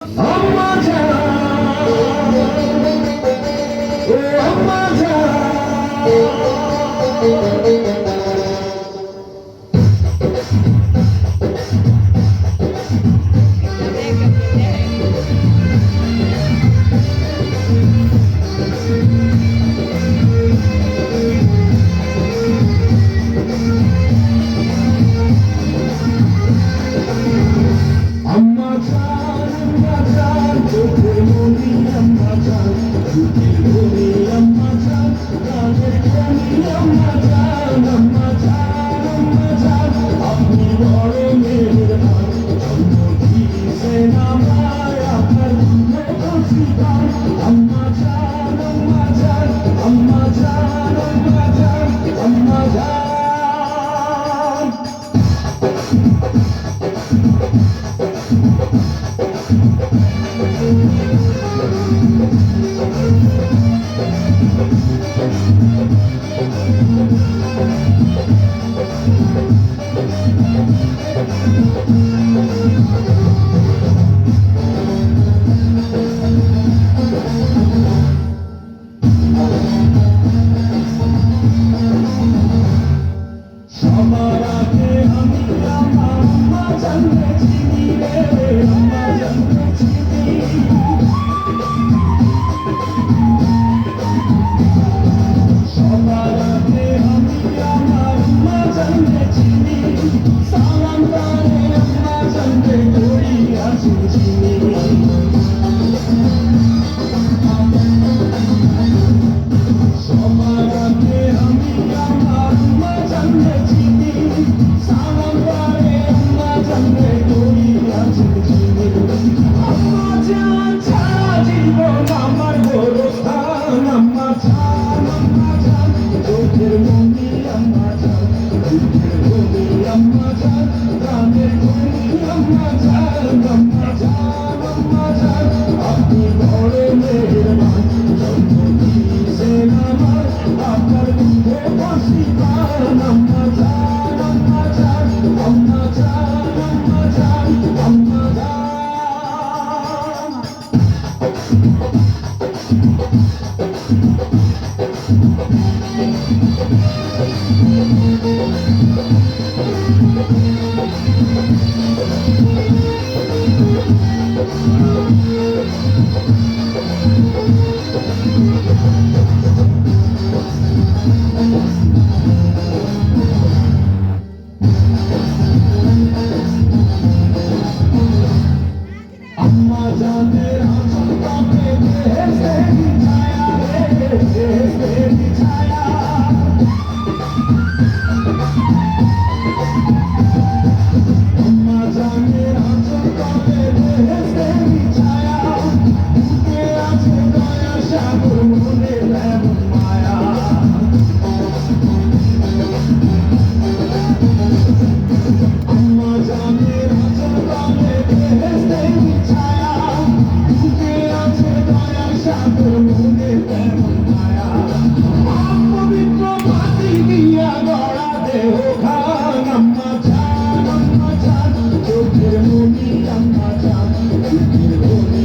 আম্মা জান, ও আম্মা জান। আম্মা জান, আম্মা জান, চোখের মনি আম্মা জান, চোখের মনি আম্মা জান, প্রাণের খনি আম্মা জান, আম্মা জান, আম্মা জান, আপনি বড় মেহেরবান, জন্ম দিয়েছেন আমায় আপনার নসিবান। আম্মা জান, আম্মা জান, আম্মা জান, আম্মা জান, আম্মা জান। সবার আগে আমি আমার আম্মা জানকে চিনি রে, আম্মা জানকে চিনি। সবার আগে আমি আমার আম্মা জানকে চিনি, সালাম তারে আম্মা জানকে করি আছি চিনি। সবার আগে আমি আমার আম্মা জানকে চিনি, সালাম তারে আম্মা জানকে করি আছি চিনি। আম্মা জান ছাড়া জীবন আমার গোরস্থান, আম্মা জান, আম্মা জান, চোখের মনি আম্মা জান, চোখের মনি আম্মা জান, প্রাণের খনি আম্মা জান, আম্মা জান, আম্মা জান, আপনি বড় মেহেরবান, জন্ম দিয়েছেন আমায় আপনার দুধে নসিবান। আম্মা জান, আম্মা জান, আম্মা জান, আম্মা জান, আম্মা জান। আম্মা জানের আঁচল কাঁপে বেহেশতেরি ছায়া রে, বেহেশতেরি ছায়া। আম্মা জানের আঁচল কাঁপে বেহেশতেরি ছায়া, বুকে আছে দয়ার সাগর, মনে এমন মায়া। আম্মা জানের আঁচল কাঁপে বেহেশতেরি ছায়া, বুকে আছে দয়ার সাগর, মনে এমন মায়া। পবিত্র মাটি দিয়া গড়া দেহ খান, আম্মা জান, আম্মা জান, চোখের মনি আম্মা জান, চোখের মনি